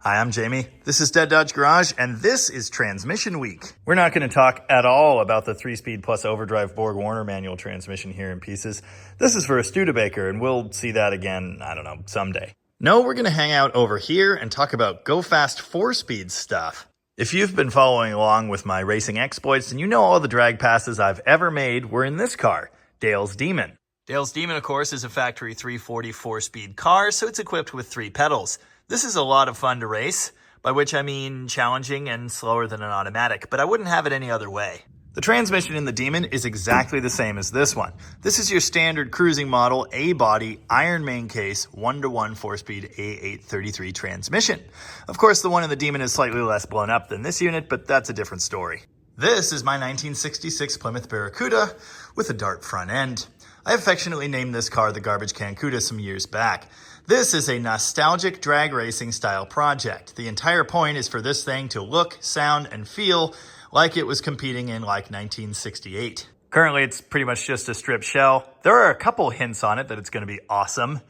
Hi, I'm Jamie. This is Dead Dodge Garage, and this is Transmission Week. We're not going to talk at all about the 3-speed plus overdrive Borg-Warner manual transmission here in pieces. This is for a Studebaker, and we'll see that again, I don't know, someday. No, we're going to hang out over here and talk about go fast 4-speed stuff. If you've been following along with my racing exploits, then you know all the drag passes I've ever made were in this car, Dale's Demon. Dale's Demon, of course, is a factory 340 4-speed car, so it's equipped with 3 pedals. This is a lot of fun to race, by which I mean challenging and slower than an automatic, but I wouldn't have it any other way. The transmission in the Demon is exactly the same as this one. This is your standard cruising model A-body iron main case 1-to-1 4-speed A833 transmission. Of course, the one in the Demon is slightly less blown up than this unit, but that's a different story. This is my 1966 Plymouth Barracuda with a dart front end. I affectionately named this car the Garbage Can Cuda some years back. This is a nostalgic drag racing style project. The entire point is for this thing to look, sound, and feel like it was competing in like 1968. Currently, it's pretty much just a strip shell. There are a couple hints on it that it's going to be awesome,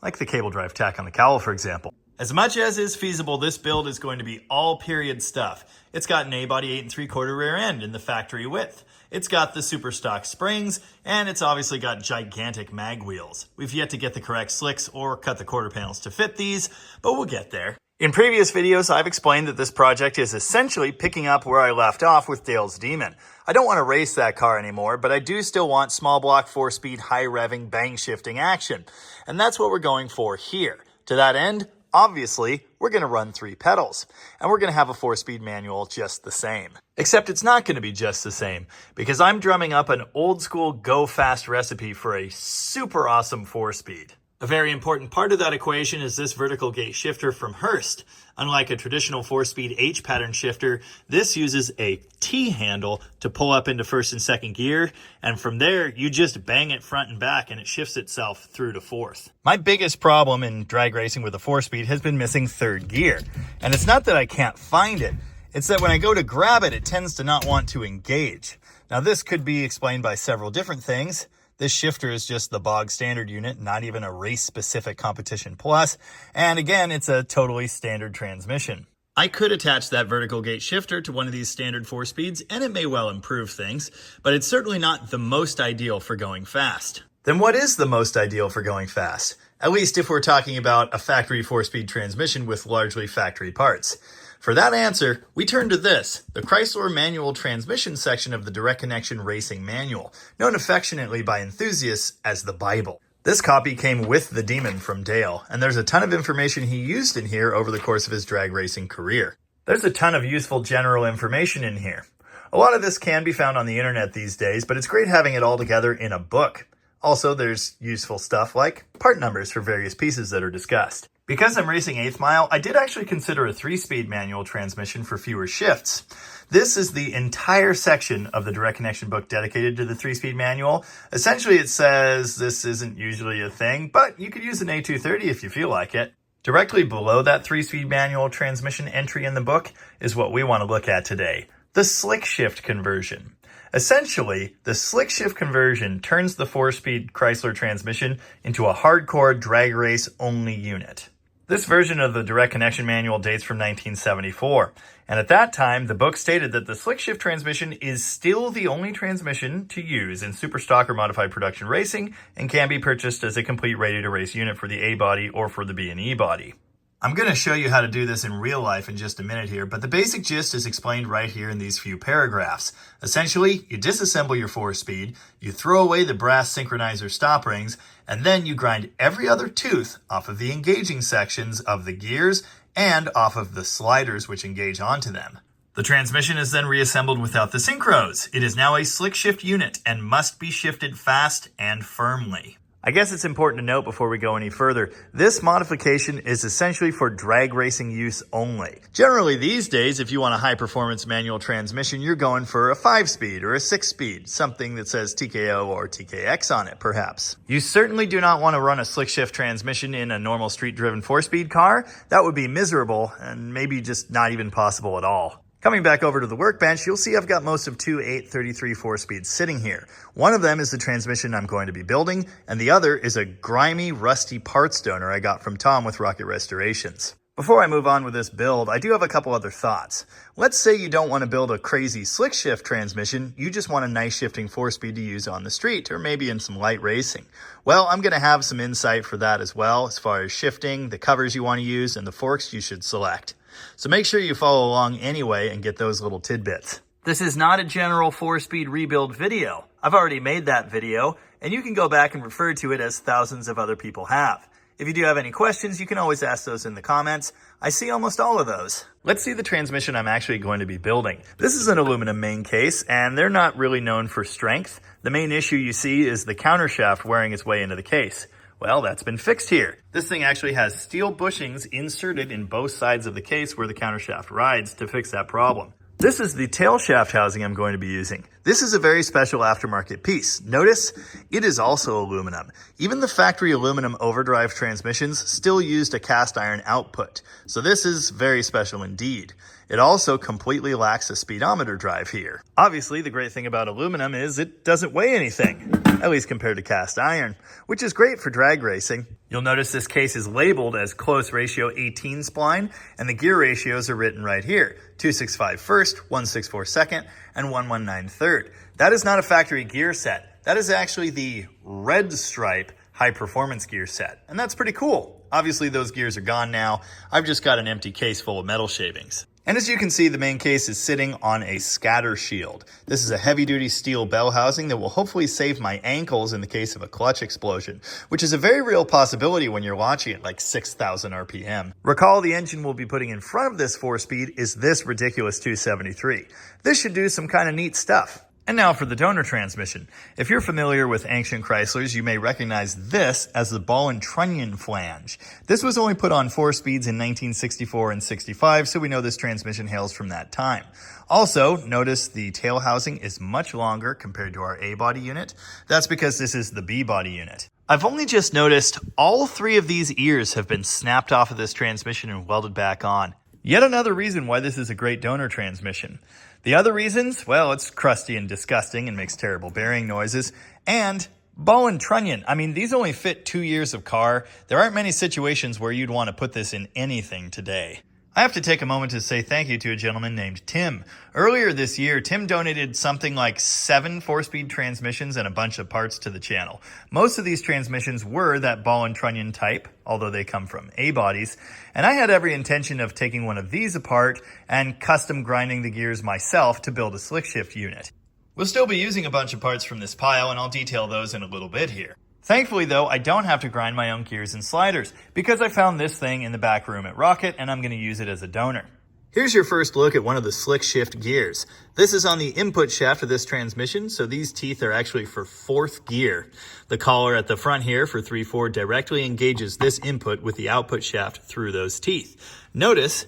like the cable drive tack on the cowl, for example. As much as is feasible, this build is going to be all period stuff. It's got an A-body 8 3/4 rear end in the factory width. It's got the super stock springs, and it's obviously got gigantic mag wheels. We've yet to get the correct slicks or cut the quarter panels to fit these, but we'll get there. In previous videos, I've explained that this project is essentially picking up where I left off with Dale's Demon. I don't want to race that car anymore, but I do still want small block 4-speed high revving bang shifting action. And that's what we're going for here. To that end, obviously, we're going to run 3 pedals, and we're going to have a 4-speed manual just the same. Except it's not going to be just the same, because I'm drumming up an old school go fast recipe for a super awesome 4-speed. A very important part of that equation is this vertical gate shifter from Hurst. Unlike a traditional 4-speed H-pattern shifter, this uses a T-handle to pull up into first and second gear, and from there, you just bang it front and back and it shifts itself through to fourth. My biggest problem in drag racing with a 4-speed has been missing third gear. And it's not that I can't find it, it's that when I go to grab it, it tends to not want to engage. Now this could be explained by several different things. This shifter is just the bog standard unit, not even a race-specific competition plus. And again, it's a totally standard transmission. I could attach that vertical gate shifter to one of these standard 4-speeds, and it may well improve things, but it's certainly not the most ideal for going fast. Then what is the most ideal for going fast? At least if we're talking about a factory 4-speed transmission with largely factory parts. For that answer, we turn to this, the Chrysler manual transmission section of the Direct Connection Racing Manual, known affectionately by enthusiasts as the Bible. This copy came with the Demon from Dale, and there's a ton of information he used in here over the course of his drag racing career. There's a ton of useful general information in here. A lot of this can be found on the internet these days, but it's great having it all together in a book. Also, there's useful stuff like part numbers for various pieces that are discussed. Because I'm racing 8th mile, I did actually consider a 3-speed manual transmission for fewer shifts. This is the entire section of the Direct Connection book dedicated to the 3-speed manual. Essentially, it says this isn't usually a thing, but you could use an A230 if you feel like it. Directly below that 3-speed manual transmission entry in the book is what we want to look at today, the slick shift conversion. Essentially, the slick shift conversion turns the 4-speed Chrysler transmission into a hardcore drag race only unit. This version of the Direct Connection Manual dates from 1974, and at that time, the book stated that the slick shift transmission is still the only transmission to use in super stock or modified production racing and can be purchased as a complete ready-to-race unit for the A-body or for the B&E body. I'm going to show you how to do this in real life in just a minute here, but the basic gist is explained right here in these few paragraphs. Essentially, you disassemble your 4-speed, you throw away the brass synchronizer stop rings, and then you grind every other tooth off of the engaging sections of the gears and off of the sliders which engage onto them. The transmission is then reassembled without the synchros. It is now a slick shift unit and must be shifted fast and firmly. I guess it's important to note before we go any further, this modification is essentially for drag racing use only. Generally these days, if you want a high-performance manual transmission, you're going for a 5-speed or a 6-speed, something that says TKO or TKX on it, perhaps. You certainly do not want to run a slick shift transmission in a normal street-driven 4-speed car. That would be miserable and maybe just not even possible at all. Coming back over to the workbench, you'll see I've got most of 2 833 4-speeds sitting here. One of them is the transmission I'm going to be building, and the other is a grimy, rusty parts donor I got from Tom with Rocket Restorations. Before I move on with this build, I do have a couple other thoughts. Let's say you don't want to build a crazy slick shift transmission, you just want a nice shifting 4-speed to use on the street, or maybe in some light racing. Well, I'm going to have some insight for that as well, as far as shifting, the covers you want to use, and the forks you should select. So make sure you follow along anyway and get those little tidbits. This is not a general 4-speed rebuild video. I've already made that video, and you can go back and refer to it as thousands of other people have. If you do have any questions, you can always ask those in the comments. I see almost all of those. Let's see the transmission I'm actually going to be building. This is an aluminum main case, and they're not really known for strength. The main issue you see is the countershaft wearing its way into the case. Well, that's been fixed here. This thing actually has steel bushings inserted in both sides of the case where the countershaft rides to fix that problem. This is the tail shaft housing I'm going to be using. This is a very special aftermarket piece. Notice, it is also aluminum. Even the factory aluminum overdrive transmissions still used a cast iron output. So this is very special indeed. It also completely lacks a speedometer drive here. Obviously, the great thing about aluminum is it doesn't weigh anything, at least compared to cast iron, which is great for drag racing. You'll notice this case is labeled as close ratio 18 spline, and the gear ratios are written right here. 265 first, 164 second, and 119 third. That is not a factory gear set. That is actually the red stripe high performance gear set. And that's pretty cool. Obviously those gears are gone now. I've just got an empty case full of metal shavings. And as you can see, the main case is sitting on a scatter shield. This is a heavy-duty steel bell housing that will hopefully save my ankles in the case of a clutch explosion, which is a very real possibility when you're launching at like 6,000 RPM. Recall the engine we'll be putting in front of this 4-speed is this ridiculous 273. This should do some kind of neat stuff. And now for the donor transmission. If you're familiar with ancient Chryslers, you may recognize this as the ball and trunnion flange. This was only put on 4 speeds in 1964 and 65, so we know this transmission hails from that time. Also, notice the tail housing is much longer compared to our A-body unit. That's because this is the B-body unit. I've only just noticed all 3 of these ears have been snapped off of this transmission and welded back on. Yet another reason why this is a great donor transmission. The other reasons, well, it's crusty and disgusting and makes terrible bearing noises. And ball and trunnion. I mean, these only fit 2 years of car. There aren't many situations where you'd want to put this in anything today. I have to take a moment to say thank you to a gentleman named Tim. Earlier this year, Tim donated something like 7 4-speed transmissions and a bunch of parts to the channel. Most of these transmissions were that ball and trunnion type, although they come from A-bodies, and I had every intention of taking one of these apart and custom grinding the gears myself to build a slick shift unit. We'll still be using a bunch of parts from this pile, and I'll detail those in a little bit here. Thankfully, though, I don't have to grind my own gears and sliders because I found this thing in the back room at Rocket, and I'm going to use it as a donor. Here's your first look at one of the slick shift gears. This is on the input shaft of this transmission, so these teeth are actually for 4th gear. The collar at the front here for 3/4 directly engages this input with the output shaft through those teeth. Notice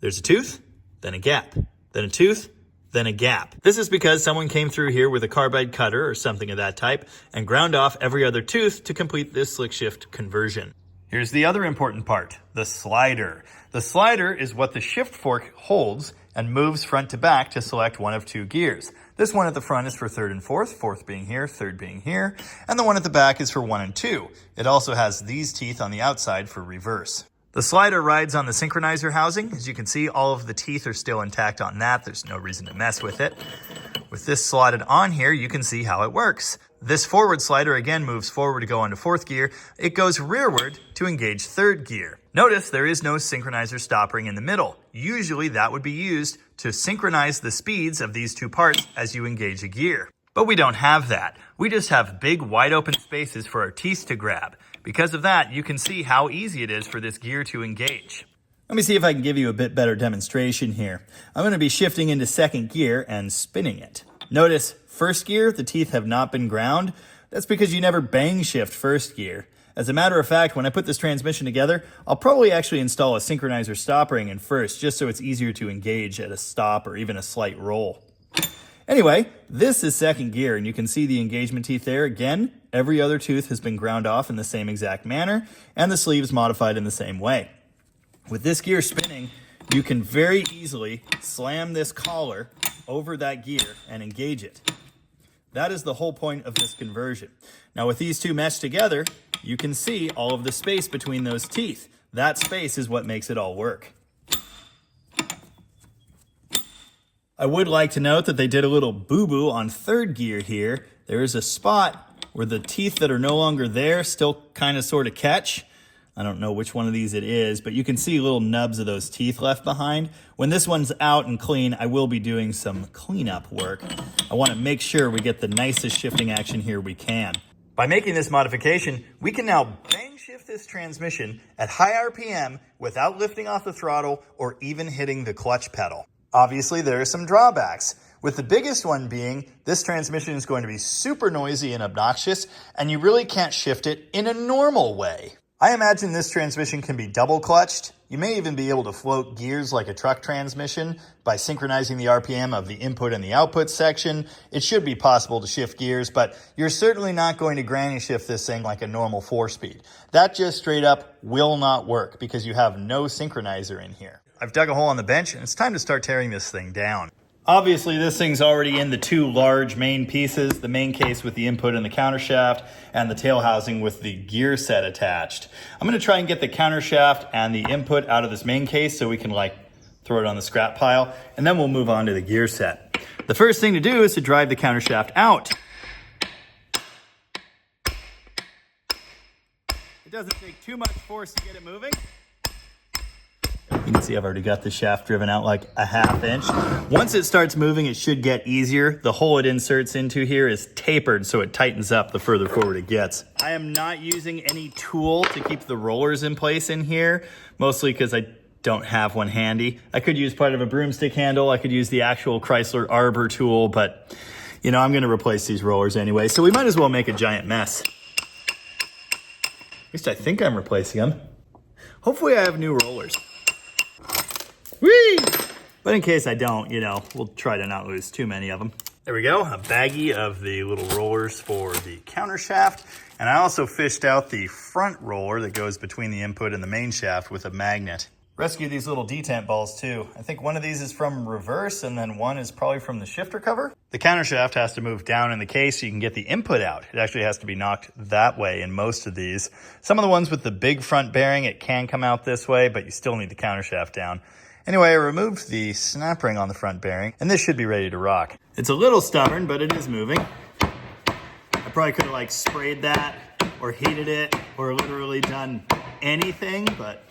there's a tooth, then a gap, then a tooth, then a gap. This is because someone came through here with a carbide cutter or something of that type and ground off every other tooth to complete this slick shift conversion. Here's the other important part, the slider. The slider is what the shift fork holds and moves front to back to select one of 2 gears. This one at the front is for 3rd and 4th, 4th being here, 3rd being here, and the one at the back is for 1 and 2. It also has these teeth on the outside for reverse. The slider rides on the synchronizer housing. As you can see, all of the teeth are still intact on that. There's no reason to mess with it. With this slotted on here, you can see how it works. This forward slider again moves forward to go into 4th gear. It goes rearward to engage 3rd gear. Notice there is no synchronizer stop ring in the middle. Usually that would be used to synchronize the speeds of these 2 parts as you engage a gear. But we don't have that. We just have big wide open spaces for our teeth to grab. Because of that, you can see how easy it is for this gear to engage. Let me see if I can give you a bit better demonstration here. I'm going to be shifting into 2nd gear and spinning it. Notice 1st gear, the teeth have not been ground. That's because you never bang shift 1st gear. As a matter of fact, when I put this transmission together, I'll probably actually install a synchronizer stop ring in first, just so it's easier to engage at a stop or even a slight roll. Anyway, this is 2nd gear, and you can see the engagement teeth there. Again, every other tooth has been ground off in the same exact manner, and the sleeves modified in the same way. With this gear spinning, you can very easily slam this collar over that gear and engage it. That is the whole point of this conversion. Now with these 2 meshed together, you can see all of the space between those teeth. That space is what makes it all work. I would like to note that they did a little boo-boo on third gear here. There is a spot where the teeth that are no longer there still kind of sort of catch. I don't know which one of these it is, but you can see little nubs of those teeth left behind. When this one's out and clean, I will be doing some cleanup work. I want to make sure we get the nicest shifting action here we can. By making this modification, we can now bang shift this transmission at high RPM without lifting off the throttle or even hitting the clutch pedal. Obviously, there are some drawbacks, with the biggest one being this transmission is going to be super noisy and obnoxious, and you really can't shift it in a normal way. I imagine this transmission can be double clutched. You may even be able to float gears like a truck transmission by synchronizing the RPM of the input and the output section. It should be possible to shift gears, but you're certainly not going to granny shift this thing like a normal 4-speed. That just straight up will not work because you have no synchronizer in here. I've dug a hole on the bench and it's time to start tearing this thing down. Obviously, this thing's already in the two large main pieces, the main case with the input and the countershaft, and the tail housing with the gear set attached. I'm gonna try and get the countershaft and the input out of this main case so we can throw it on the scrap pile, and then we'll move on to the gear set. The first thing to do is to drive the countershaft out. It doesn't take too much force to get it moving. You can see I've already got the shaft driven out like a ½ inch. Once it starts moving, it should get easier. The hole it inserts into here is tapered, so it tightens up the further forward it gets. I am not using any tool to keep the rollers in place in here, mostly because I don't have one handy. I could use part of a broomstick handle. I could use the actual Chrysler arbor tool, but you know, I'm gonna replace these rollers anyway, so we might as well make a giant mess. At least I think I'm replacing them. Hopefully I have new rollers. Whee! But in case I don't, you know, we'll try to not lose too many of them. There we go, a baggie of the little rollers for the countershaft. And I also fished out the front roller that goes between the input and the main shaft with a magnet. Rescued these little detent balls too. I think one of these is from reverse and then one is probably from the shifter cover. The countershaft has to move down in the case so you can get the input out. It actually has to be knocked that way in most of these. Some of the ones with the big front bearing, it can come out this way, but you still need the countershaft down. Anyway, I removed the snap ring on the front bearing, and this should be ready to rock. It's a little stubborn, but it is moving. I probably could have sprayed that, or heated it, or literally done anything, but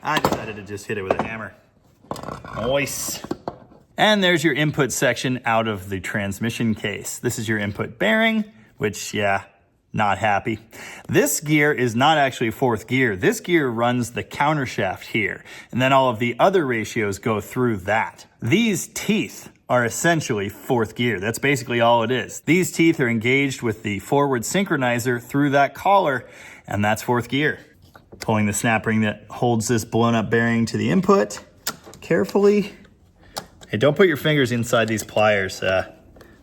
I decided to just hit it with a hammer. Nice. And there's your input section out of the transmission case. This is your input bearing, which, yeah, not happy. This gear is not actually fourth gear. This gear runs the countershaft here, and then all of the other ratios go through that. These teeth are essentially fourth gear. That's basically all it is. These teeth are engaged with the forward synchronizer through that collar, and that's fourth gear. Pulling the snap ring that holds this blown up bearing to the input carefully. Hey, don't put your fingers inside these pliers.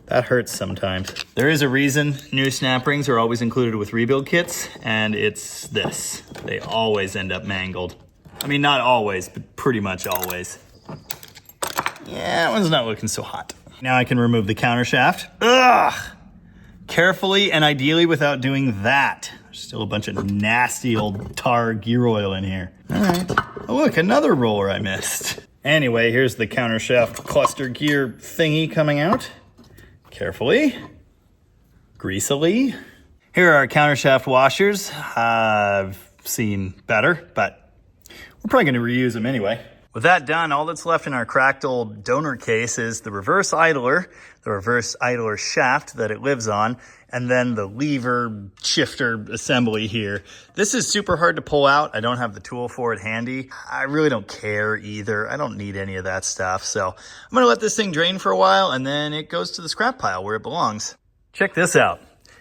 That hurts sometimes. There is a reason new snap rings are always included with rebuild kits, and it's this. They always end up mangled. I mean, not always, but pretty much always. Yeah, that one's not looking so hot. Now I can remove the countershaft. Ugh! Carefully and ideally without doing that. There's still a bunch of nasty old tar gear oil in here. All right. Oh, look, another roller I missed. Anyway, here's the countershaft cluster gear thingy coming out. Carefully, greasily. Here are our countershaft washers. I've seen better, but we're probably gonna reuse them anyway. With that done, all that's left in our cracked old donor case is the reverse idler shaft that it lives on, and then the lever shifter assembly here. This is super hard to pull out. I don't have the tool for it handy. I really don't care either. I don't need any of that stuff. So I'm gonna let this thing drain for a while, and then it goes to the scrap pile where it belongs. Check this out.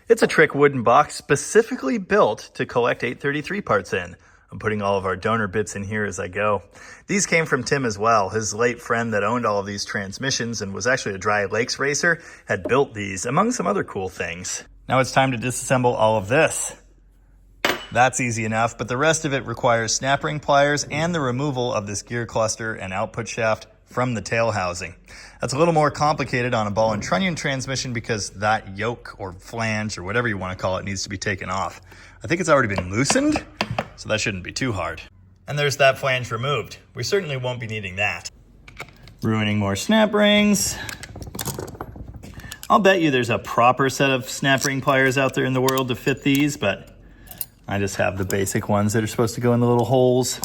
It's a trick wooden box specifically built to collect 833 parts in. I'm putting all of our donor bits in here as I go. These came from Tim as well. His late friend that owned all of these transmissions and was actually a dry lakes racer had built these, among some other cool things. Now it's time to disassemble all of this. That's easy enough, but the rest of it requires snap ring pliers and the removal of this gear cluster and output shaft from the tail housing. That's a little more complicated on a ball and trunnion transmission because that yoke or flange or whatever you want to call it needs to be taken off. I think it's already been loosened, so that shouldn't be too hard. And there's that flange removed. We certainly won't be needing that. Ruining more snap rings. I'll bet you there's a proper set of snap ring pliers out there in the world to fit these, but I just have the basic ones that are supposed to go in the little holes.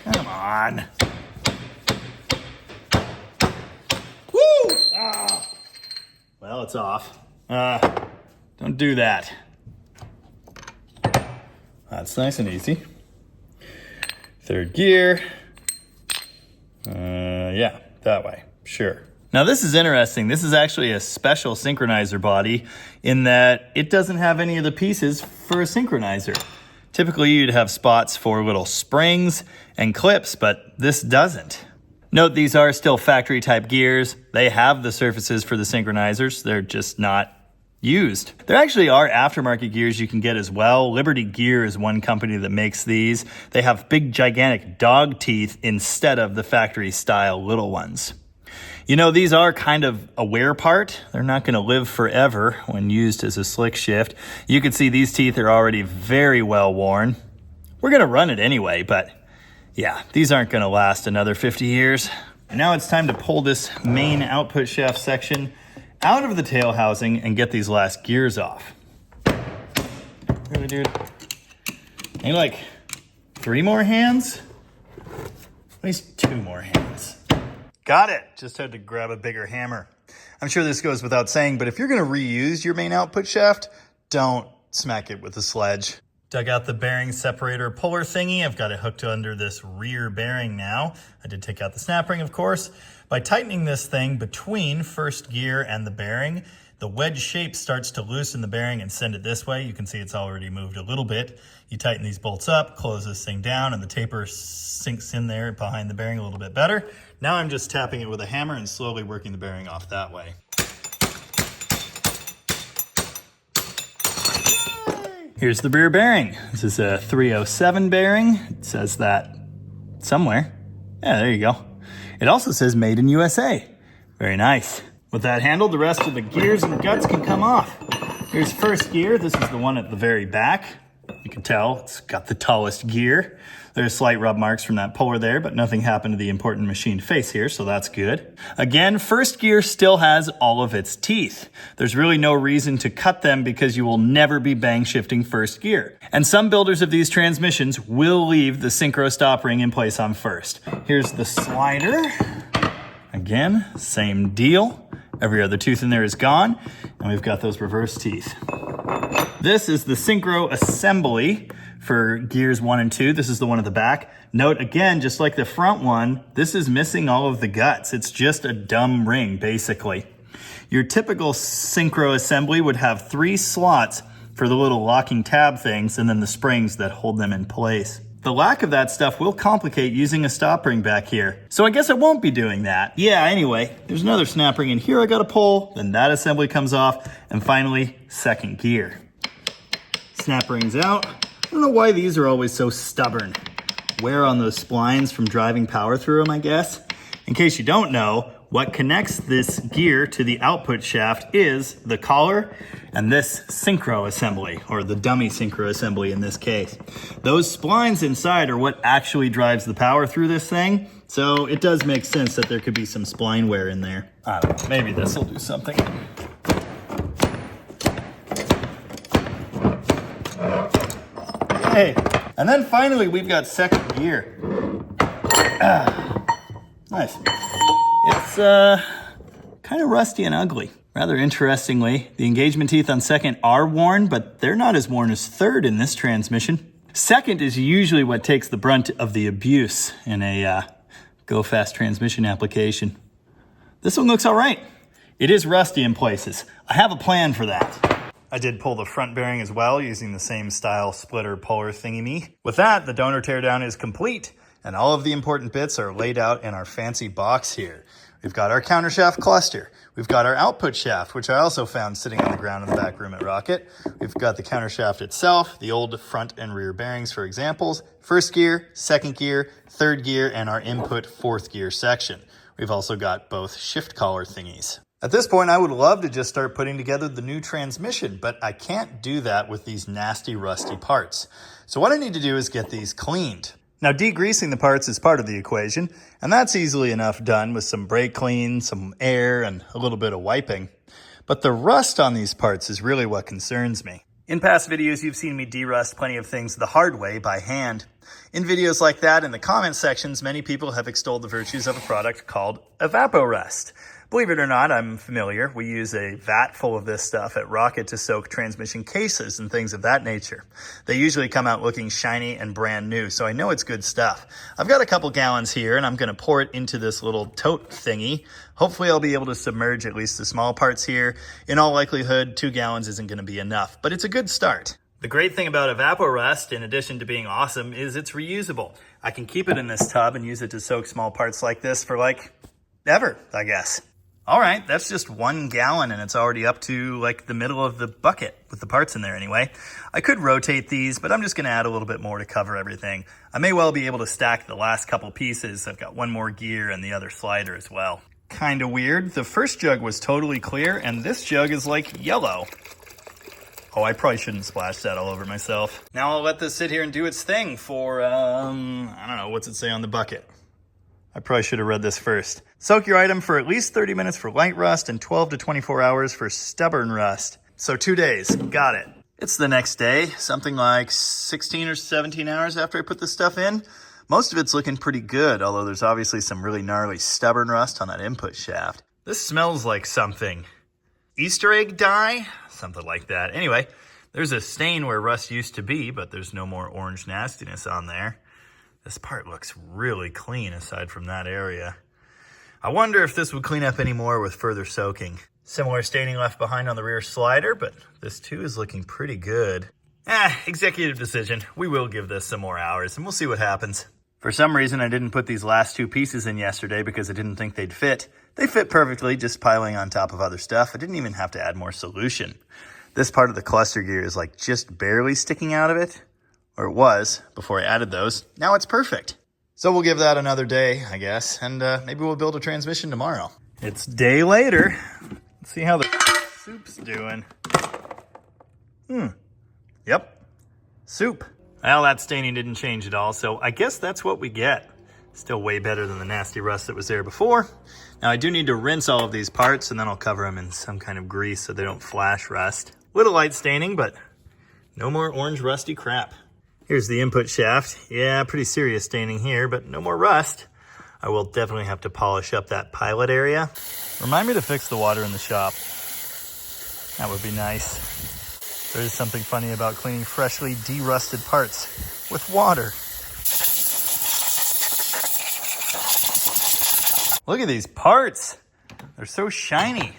Come on. Woo! Ah. Well, it's off. Don't do that. That's nice and easy. Third gear. Yeah, that way. Sure. Now this is interesting. This is actually a special synchronizer body in that it doesn't have any of the pieces for a synchronizer. Typically you'd have spots for little springs and clips, but this doesn't. Note these are still factory type gears. They have the surfaces for the synchronizers. They're just not used. There actually are aftermarket gears you can get as well. Liberty Gear is one company that makes these. They have big gigantic dog teeth instead of the factory style little ones. You know, these are kind of a wear part. They're not going to live forever when used as a slick shift. You can see these teeth are already very well worn. We're going to run it anyway, but yeah, these aren't going to last another 50 years. And now it's time to pull this main output shaft section out of the tail housing and get these last gears off. Really, dude? Need like 3 more hands? At least 2 more hands. Got it. Just had to grab a bigger hammer. I'm sure this goes without saying, but if you're going to reuse your main output shaft, don't smack it with a sledge. Dug out the bearing separator puller thingy. I've got it hooked under this rear bearing now. I did take out the snap ring, of course. By tightening this thing between first gear and the bearing, the wedge shape starts to loosen the bearing and send it this way. You can see it's already moved a little bit. You tighten these bolts up, close this thing down, and the taper sinks in there behind the bearing a little bit better. Now I'm just tapping it with a hammer and slowly working the bearing off that way. Here's the rear bearing. This is a 307 bearing. It says that somewhere. Yeah, there you go. It also says made in USA. Very nice. With that handled, the rest of the gears and guts can come off. Here's first gear. This is the one at the very back. You can tell it's got the tallest gear. There's slight rub marks from that puller there, but nothing happened to the important machined face here, so that's good. Again, first gear still has all of its teeth. There's really no reason to cut them because you will never be bang shifting first gear. And some builders of these transmissions will leave the synchro stop ring in place on first. Here's the slider. Again, same deal. Every other tooth in there is gone, and we've got those reverse teeth. This is the synchro assembly for gears 1 and 2. This is the one at the back. Note again, just like the front one, this is missing all of the guts. It's just a dumb ring, basically. Your typical synchro assembly would have 3 slots for the little locking tab things and then the springs that hold them in place. The lack of that stuff will complicate using a stop ring back here. So I guess I won't be doing that. Yeah, anyway, there's another snap ring in here I gotta pull, then that assembly comes off, and finally, second gear. Snap rings out. I don't know why these are always so stubborn. Wear on those splines from driving power through them, I guess. In case you don't know, what connects this gear to the output shaft is the collar and this synchro assembly, or the dummy synchro assembly in this case. Those splines inside are what actually drives the power through this thing, so it does make sense that there could be some spline wear in there. I don't know, maybe this will do something. Hey, and then finally we've got second gear. Nice. It's kind of rusty and ugly. Rather interestingly, the engagement teeth on second are worn, but they're not as worn as third in this transmission. Second is usually what takes the brunt of the abuse in a go-fast transmission application. This one looks all right. It is rusty in places. I have a plan for that. I did pull the front bearing as well using the same style splitter puller thingy-me. With that, the donor teardown is complete, and all of the important bits are laid out in our fancy box here. We've got our countershaft cluster. We've got our output shaft, which I also found sitting on the ground in the back room at Rocket. We've got the countershaft itself, the old front and rear bearings for examples, first gear, second gear, third gear, and our input fourth gear section. We've also got both shift collar thingies. At this point, I would love to just start putting together the new transmission, but I can't do that with these nasty, rusty parts. So what I need to do is get these cleaned. Now, degreasing the parts is part of the equation, and that's easily enough done with some brake clean, some air, and a little bit of wiping. But the rust on these parts is really what concerns me. In past videos, you've seen me derust plenty of things the hard way by hand. In videos like that, in the comment sections, many people have extolled the virtues of a product called Evapo-Rust. Believe it or not, I'm familiar. We use a vat full of this stuff at Rocket to soak transmission cases and things of that nature. They usually come out looking shiny and brand new, so I know it's good stuff. I've got a couple gallons here, and I'm going to pour it into this little tote thingy. Hopefully I'll be able to submerge at least the small parts here. In all likelihood, 2 gallons isn't going to be enough, but it's a good start. The great thing about Evapo-Rust, in addition to being awesome, is it's reusable. I can keep it in this tub and use it to soak small parts like this for ever, I guess. All right, that's just 1 gallon and it's already up to the middle of the bucket with the parts in there anyway. I could rotate these, but I'm just gonna add a little bit more to cover everything. I may well be able to stack the last couple pieces. I've got one more gear and the other slider as well. Kinda weird, the first jug was totally clear and this jug is yellow. Oh, I probably shouldn't splash that all over myself. Now I'll let this sit here and do its thing for, I don't know, what's it say on the bucket? I probably should have read this first. Soak your item for at least 30 minutes for light rust and 12 to 24 hours for stubborn rust. So 2 days, got it. It's the next day, something like 16 or 17 hours after I put this stuff in. Most of it's looking pretty good, although there's obviously some really gnarly stubborn rust on that input shaft. This smells like something. Easter egg dye? Something like that. Anyway, there's a stain where rust used to be, but there's no more orange nastiness on there. This part looks really clean aside from that area. I wonder if this would clean up any more with further soaking. Similar staining left behind on the rear slider, but this too is looking pretty good. Executive decision. We will give this some more hours and we'll see what happens. For some reason, I didn't put these last 2 pieces in yesterday because I didn't think they'd fit. They fit perfectly, just piling on top of other stuff. I didn't even have to add more solution. This part of the cluster gear is just barely sticking out of it. Or it was, before I added those. Now it's perfect. So we'll give that another day, I guess, and maybe we'll build a transmission tomorrow. It's day later. Let's see how the soup's doing. Yep, soup. Well, that staining didn't change at all, so I guess that's what we get. Still way better than the nasty rust that was there before. Now I do need to rinse all of these parts, and then I'll cover them in some kind of grease so they don't flash rust. Little light staining, but no more orange rusty crap. Here's the input shaft. Yeah, pretty serious staining here, but no more rust. I will definitely have to polish up that pilot area. Remind me to fix the water in the shop. That would be nice. There is something funny about cleaning freshly derusted parts with water. Look at these parts. They're so shiny.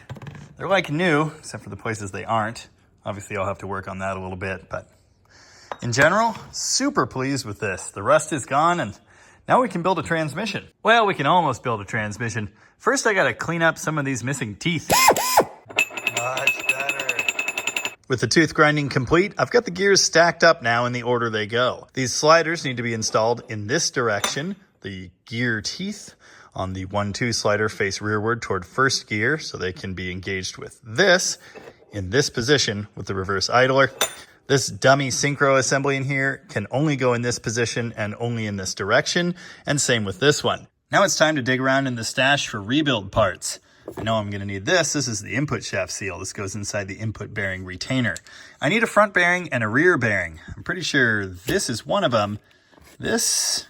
They're like new, except for the places they aren't. Obviously, I'll have to work on that a little bit, but in general, super pleased with this. The rust is gone and now we can build a transmission. Well, we can almost build a transmission. First, I gotta clean up some of these missing teeth. Much better. With the tooth grinding complete, I've got the gears stacked up now in the order they go. These sliders need to be installed in this direction. The gear teeth on the 1-2 slider face rearward toward first gear so they can be engaged with this in this position with the reverse idler. This dummy synchro assembly in here can only go in this position and only in this direction, and same with this one. Now it's time to dig around in the stash for rebuild parts. I know I'm going to need this. This is the input shaft seal. This goes inside the input bearing retainer. I need a front bearing and a rear bearing. I'm pretty sure this is one of them. This,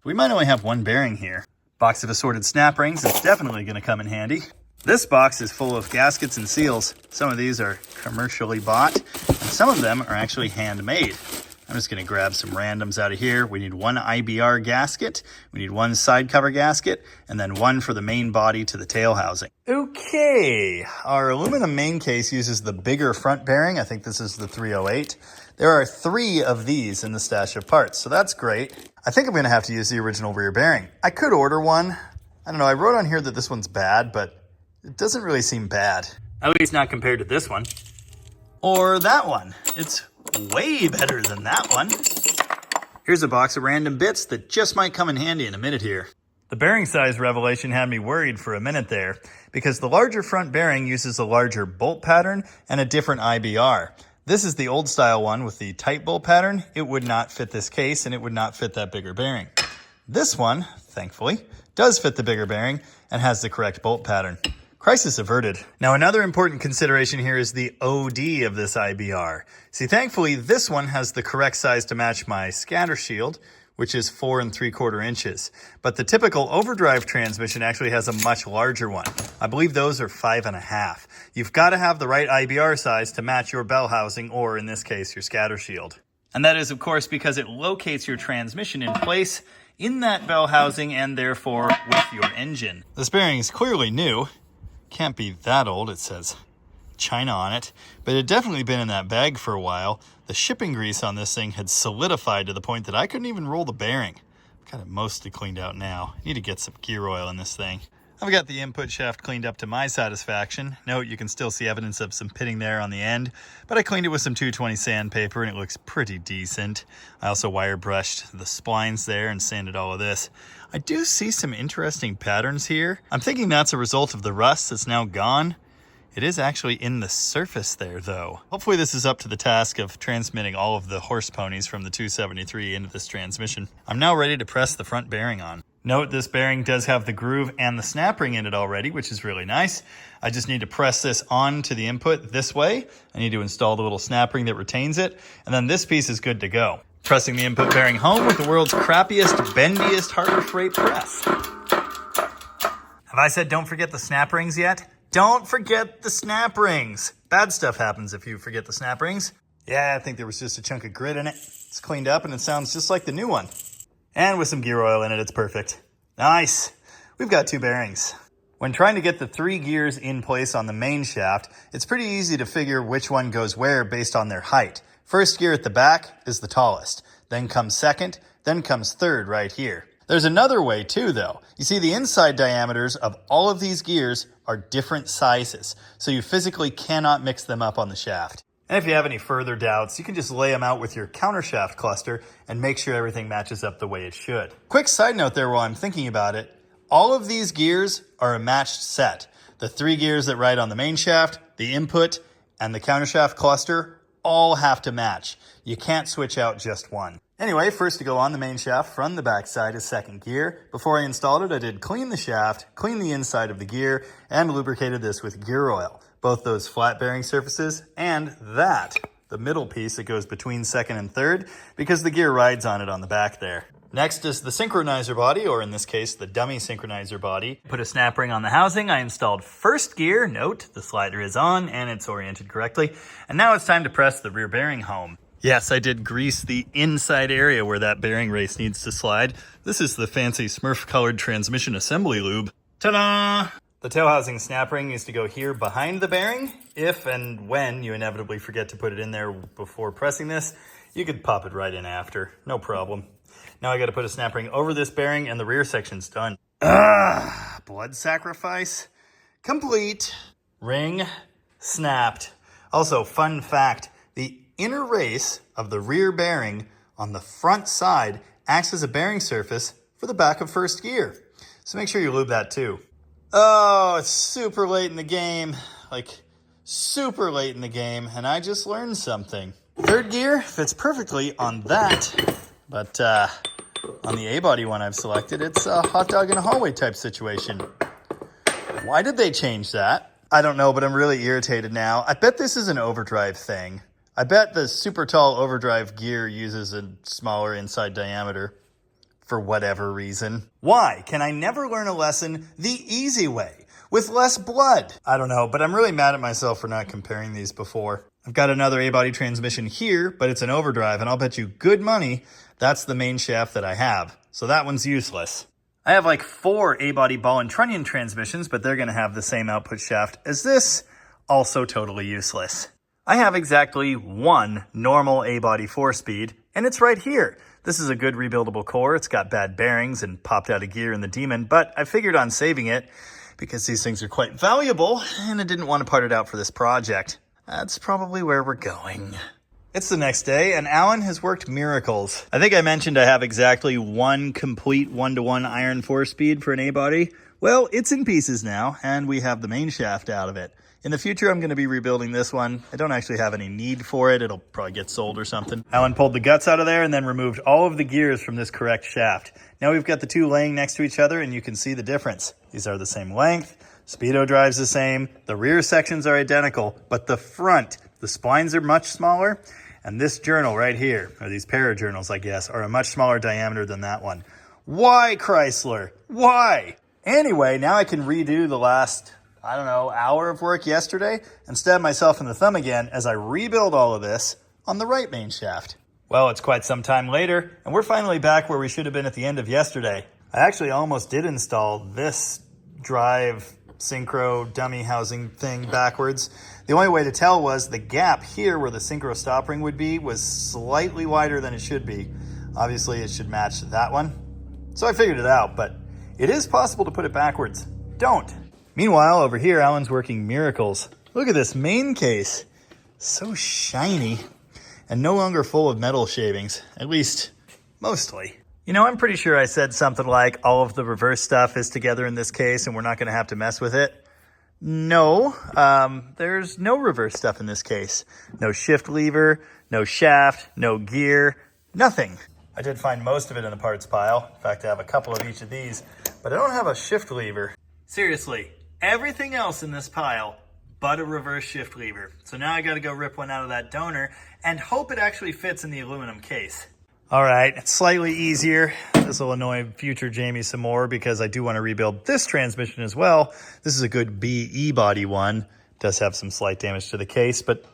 we might only have one bearing here. Box of assorted snap rings is definitely going to come in handy. This box is full of gaskets and seals. Some of these are commercially bought, and some of them are actually handmade. I'm just going to grab some randoms out of here. We need one IBR gasket, we need one side cover gasket, and then one for the main body to the tail housing. Okay, our aluminum main case uses the bigger front bearing. I think this is the 308. There are 3 of these in the stash of parts, so that's great. I think I'm going to have to use the original rear bearing. I could order one. I don't know, I wrote on here that this one's bad, but it doesn't really seem bad. At least not compared to this one. Or that one. It's way better than that one. Here's a box of random bits that just might come in handy in a minute here. The bearing size revelation had me worried for a minute there, because the larger front bearing uses a larger bolt pattern and a different IBR. This is the old style one with the tight bolt pattern. It would not fit this case and it would not fit that bigger bearing. This one, thankfully, does fit the bigger bearing and has the correct bolt pattern. Crisis averted. Now, another important consideration here is the OD of this IBR. See, thankfully, this one has the correct size to match my scatter shield, which is 4 3/4 inches. But the typical overdrive transmission actually has a much larger one. I believe those are 5.5. You've got to have the right IBR size to match your bell housing, or in this case, your scatter shield. And that is, of course, because it locates your transmission in place in that bell housing and therefore with your engine. This bearing is clearly new. Can't be that old, it says China on it, but it had definitely been in that bag for a while. The shipping grease on this thing had solidified to the point that I couldn't even roll the bearing. I've got it mostly cleaned out now. I need to get some gear oil in this thing. I've got the input shaft cleaned up to my satisfaction. Note, you can still see evidence of some pitting there on the end, but I cleaned it with some 220 sandpaper and it looks pretty decent. I also wire brushed the splines there and sanded all of this. I do see some interesting patterns here. I'm thinking that's a result of the rust that's now gone. It is actually in the surface there, though. Hopefully this is up to the task of transmitting all of the horse ponies from the 273 into this transmission. I'm now ready to press the front bearing on. Note, this bearing does have the groove and the snap ring in it already, which is really nice. I just need to press this on to the input this way. I need to install the little snap ring that retains it, and then this piece is good to go. Pressing the input bearing home with the world's crappiest, bendiest Harbor Freight press. Have I said don't forget the snap rings yet? Don't forget the snap rings. Bad stuff happens if you forget the snap rings. Yeah, I think there was just a chunk of grit in it. It's cleaned up and it sounds just like the new one. And with some gear oil in it, it's perfect. Nice. We've got 2 bearings. When trying to get the 3 gears in place on the main shaft, it's pretty easy to figure which one goes where based on their height. First gear at the back is the tallest. Then comes second, then comes third right here. There's another way too, though. You see, the inside diameters of all of these gears are different sizes, so you physically cannot mix them up on the shaft. And if you have any further doubts, you can just lay them out with your countershaft cluster and make sure everything matches up the way it should. Quick side note there while I'm thinking about it, all of these gears are a matched set. The 3 gears that ride on the main shaft, the input, and the countershaft cluster all have to match. You can't switch out just one. Anyway, first to go on the main shaft from the back side is second gear. Before I installed it, I did clean the shaft, clean the inside of the gear, and lubricated this with gear oil. Both those flat bearing surfaces and that, the middle piece that goes between second and third, because the gear rides on it on the back there. Next is the synchronizer body, or in this case, the dummy synchronizer body. Put a snap ring on the housing. I installed first gear. Note, the slider is on and it's oriented correctly. And now it's time to press the rear bearing home. Yes, I did grease the inside area where that bearing race needs to slide. This is the fancy Smurf-colored transmission assembly lube. Ta-da! The tail housing snap ring needs to go here behind the bearing. If and when you inevitably forget to put it in there before pressing this, you could pop it right in after. No problem. Now I got to put a snap ring over this bearing and the rear section's done. Blood sacrifice complete. Ring snapped. Also, fun fact, the inner race of the rear bearing on the front side acts as a bearing surface for the back of first gear. So make sure you lube that too. Oh, it's super late in the game. Like, super late in the game, and I just learned something. Third gear fits perfectly on that, but on the A-body one I've selected, it's a hot dog in a hallway type situation. Why did they change that? I don't know, but I'm really irritated now. I bet this is an overdrive thing. I bet the super tall overdrive gear uses a smaller inside diameter for whatever reason. Why can I never learn a lesson the easy way with less blood? I don't know, but I'm really mad at myself for not comparing these before. I've got another A-body transmission here, but it's an overdrive, and I'll bet you good money that's the main shaft that I have. So that one's useless. I have like 4 A-body ball and trunnion transmissions, but they're going to have the same output shaft as this. Also totally useless. I have exactly 1 normal A-body 4-speed, and it's right here. This is a good rebuildable core. It's got bad bearings and popped out of gear in the Demon, but I figured on saving it because these things are quite valuable, and I didn't want to part it out for this project. That's probably where we're going. It's the next day, and Alan has worked miracles. I think I mentioned I have exactly one complete 1-to-1 iron 4-speed for an A-body. Well, it's in pieces now, and we have the main shaft out of it. In the future, I'm going to be rebuilding this one. I don't actually have any need for it. It'll probably get sold or something. Alan pulled the guts out of there and then removed all of the gears from this correct shaft. Now we've got the two laying next to each other, and you can see the difference. These are the same length. Speedo drive's the same. The rear sections are identical, but the front, the splines are much smaller. And this journal right here, or these para journals, I guess, are a much smaller diameter than that one. Why, Chrysler? Why? Anyway, now I can redo the last, I don't know, hour of work yesterday and stab myself in the thumb again as I rebuild all of this on the right main shaft. Well, it's quite some time later, and we're finally back where we should have been at the end of yesterday. I actually almost did install this drive synchro dummy housing thing backwards. The only way to tell was the gap here where the synchro stop ring would be was slightly wider than it should be. Obviously, it should match that one. So I figured it out, but it is possible to put it backwards. Don't. Meanwhile, over here, Alan's working miracles. Look at this main case. So shiny and no longer full of metal shavings, at least mostly. You know, I'm pretty sure I said something like all of the reverse stuff is together in this case and we're not going to have to mess with it. No, there's no reverse stuff in this case. No shift lever, no shaft, no gear, nothing. I did find most of it in the parts pile. In fact, I have a couple of each of these, but I don't have a shift lever. Seriously, everything else in this pile but a reverse shift lever. So now I got to go rip one out of that donor and hope it actually fits in the aluminum case. All right, it's slightly easier. This will annoy future Jamie some more because I do want to rebuild this transmission as well. This is a good BE body one. It does have some slight damage to the case, but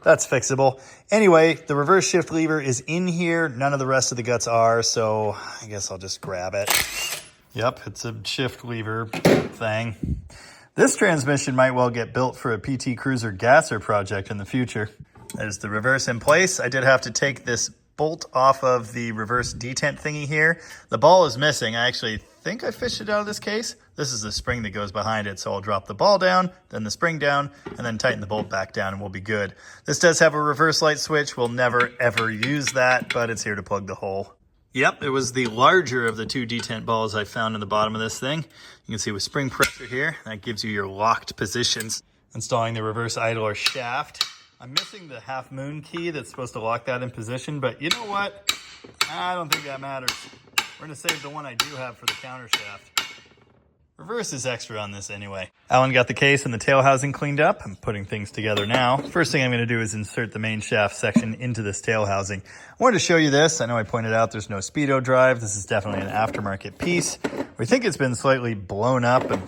that's fixable. Anyway, the reverse shift lever is in here. None of the rest of the guts are, so I guess I'll just grab it. Yep, it's a shift lever thing. This transmission might well get built for a PT Cruiser gasser project in the future. There's the reverse in place. I did have to take this bolt off of the reverse detent thingy here. The ball is missing. I actually think I fished it out of this case. This is the spring that goes behind it, so I'll drop the ball down, then the spring down, and then tighten the bolt back down and we'll be good. This does have a reverse light switch. We'll never ever use that, but it's here to plug the hole. Yep, it was the larger of the two detent balls I found in the bottom of this thing. You can see with spring pressure here, that gives you your locked positions. Installing the reverse idler shaft. I'm missing the half moon key that's supposed to lock that in position, but you know what? I don't think that matters. We're gonna save the one I do have for the countershaft. Reverse is extra on this anyway. Alan got the case and the tail housing cleaned up. I'm putting things together now. First thing I'm gonna do is insert the main shaft section into this tail housing. I wanted to show you this. I know I pointed out there's no Speedo drive. This is definitely an aftermarket piece. We think it's been slightly blown up and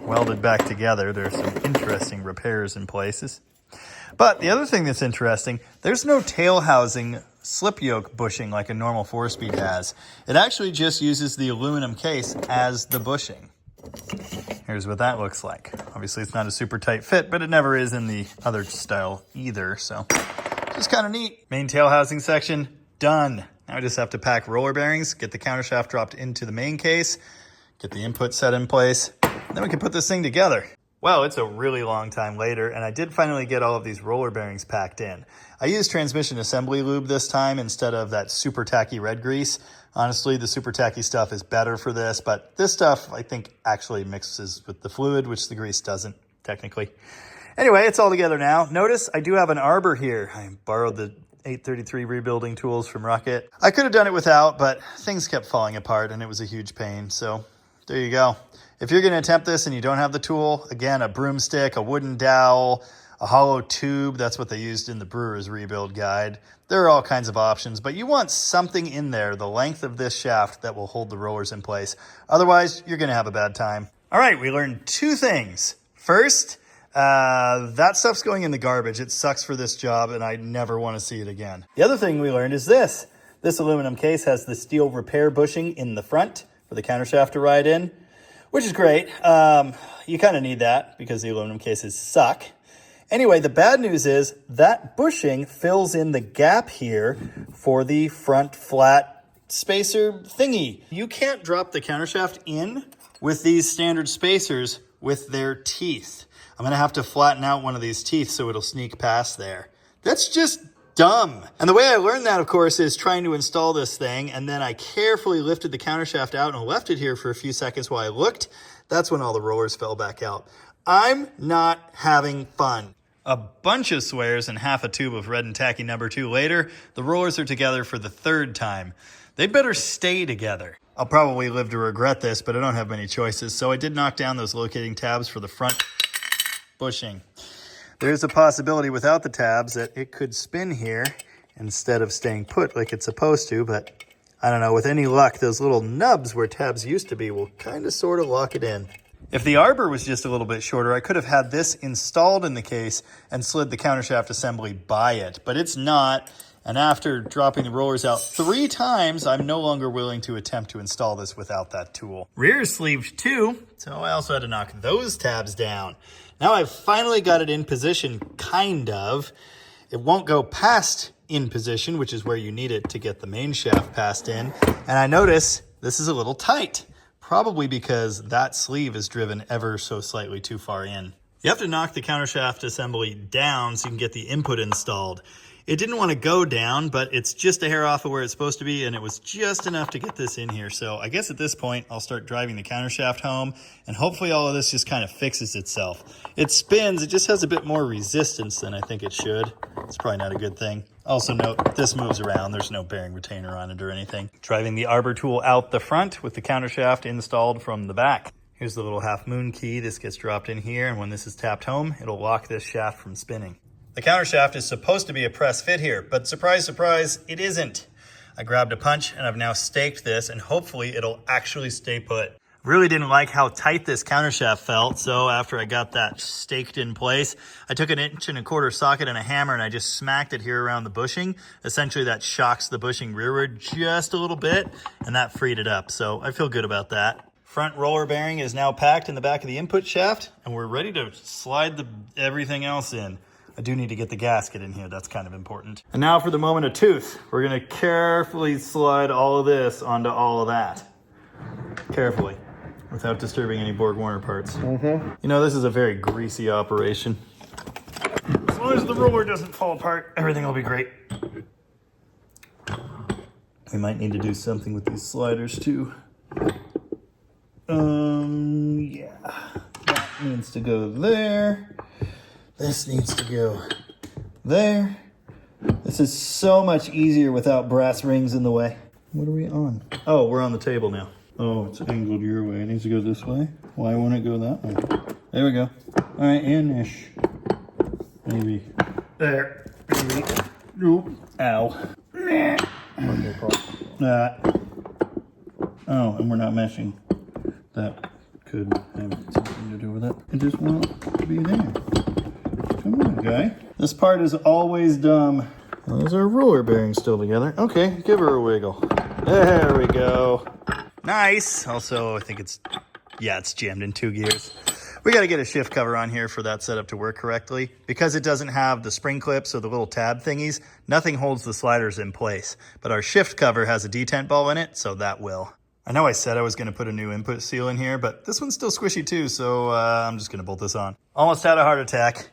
welded back together. There's some interesting repairs in places. But the other thing that's interesting, there's no tail housing slip yoke bushing like a normal 4-speed has. It actually just uses the aluminum case as the bushing. Here's what that looks like. Obviously it's not a super tight fit, but it never is in the other style either, so just kind of neat. Main tail housing section, done. Now I just have to pack roller bearings, get the countershaft dropped into the main case, get the input set in place, and then we can put this thing together. Well, it's a really long time later, and I did finally get all of these roller bearings packed in. I used transmission assembly lube this time instead of that super tacky red grease. Honestly, the super tacky stuff is better for this, but this stuff I think actually mixes with the fluid, which the grease doesn't, technically. Anyway, it's all together now. Notice I do have an arbor here. I borrowed the 833 rebuilding tools from Rocket. I could have done it without, but things kept falling apart and it was a huge pain, so there you go. If you're going to attempt this and you don't have the tool, again, a broomstick, a wooden dowel, a hollow tube, that's what they used in the brewer's rebuild guide. There are all kinds of options, but you want something in there the length of this shaft that will hold the rollers in place. Otherwise, you're going to have a bad time. All right, we learned two things. First, that stuff's going in the garbage. It sucks for this job, and I never want to see it again. The other thing we learned is this. This aluminum case has the steel repair bushing in the front for the countershaft to ride in, which is great. You kind of need that because the aluminum cases suck. Anyway, the bad news is that bushing fills in the gap here for the front flat spacer thingy. You can't drop the countershaft in with these standard spacers with their teeth. I'm gonna have to flatten out one of these teeth so it'll sneak past there. That's just dumb. And the way I learned that, of course, is trying to install this thing, and then I carefully lifted the countershaft out and left it here for a few seconds while I looked. That's when all the rollers fell back out. I'm not having fun. A bunch of swears and half a tube of red and tacky number 2 later, the rollers are together for the 3rd time. They'd better stay together. I'll probably live to regret this, but I don't have many choices, so I did knock down those locating tabs for the front bushing. There's a possibility without the tabs that it could spin here instead of staying put like it's supposed to, but I don't know, with any luck, those little nubs where tabs used to be will kind of sort of lock it in. If the arbor was just a little bit shorter, I could have had this installed in the case and slid the countershaft assembly by it, but it's not. And after dropping the rollers out 3 times, I'm no longer willing to attempt to install this without that tool. Rear is sleeved too, so I also had to knock those tabs down. Now I've finally got it in position, kind of. It won't go past in position, which is where you need it to get the main shaft passed in. And I notice this is a little tight, probably because that sleeve is driven ever so slightly too far in. You have to knock the countershaft assembly down so you can get the input installed. It didn't want to go down, but it's just a hair off of where it's supposed to be, and it was just enough to get this in here. So I guess at this point, I'll start driving the countershaft home, and hopefully all of this just kind of fixes itself. It spins, it just has a bit more resistance than I think it should. It's probably not a good thing. Also note, this moves around. There's no bearing retainer on it or anything. Driving the arbor tool out the front with the countershaft installed from the back. Here's the little half moon key. This gets dropped in here, and when this is tapped home, it'll lock this shaft from spinning. The countershaft is supposed to be a press fit here, but surprise, surprise, it isn't. I grabbed a punch and I've now staked this, and hopefully it'll actually stay put. Really didn't like how tight this countershaft felt, so after I got that staked in place, I took an 1 1/4 socket and a hammer and I just smacked it here around the bushing. Essentially that shocks the bushing rearward just a little bit, and that freed it up, so I feel good about that. Front roller bearing is now packed in the back of the input shaft, and we're ready to slide everything else in. I do need to get the gasket in here. That's kind of important. And now for the moment of truth. We're going to carefully slide all of this onto all of that. Carefully, without disturbing any Borg-Warner parts. You know, this is a very greasy operation. As long as the roller doesn't fall apart, everything will be great. We might need to do something with these sliders too. Yeah. That needs to go there. This needs to go there. This is so much easier without brass rings in the way. What are we on? Oh, we're on the table now. Oh, it's angled your way. It needs to go this way. Why won't it go that way? There we go. All right, and ish. Maybe. There. Maybe. Oop. Ow. Oh, and we're not meshing. That could have something to do with it. It just won't be there. Come on, guy. This part is always dumb. Well, there's our roller bearing still together. Okay, give her a wiggle. There we go. Nice. Also, I think it's jammed in 2 gears. We got to get a shift cover on here for that setup to work correctly. Because it doesn't have the spring clips or the little tab thingies, nothing holds the sliders in place. But our shift cover has a detent ball in it, so that will. I know I said I was going to put a new input seal in here, but this one's still squishy too, so I'm just going to bolt this on. Almost had a heart attack.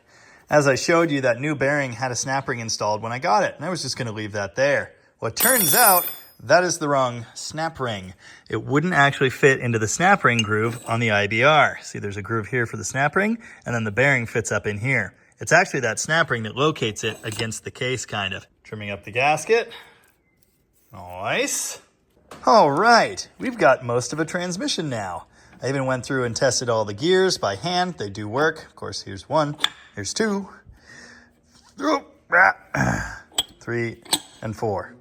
As I showed you, that new bearing had a snap ring installed when I got it, and I was just going to leave that there. Well, it turns out that is the wrong snap ring. It wouldn't actually fit into the snap ring groove on the IBR. See, there's a groove here for the snap ring, and then the bearing fits up in here. It's actually that snap ring that locates it against the case, kind of. Trimming up the gasket. Nice. All right, we've got most of a transmission now. I even went through and tested all the gears by hand. They do work. Of course, here's 1, here's 2, 3, and 4.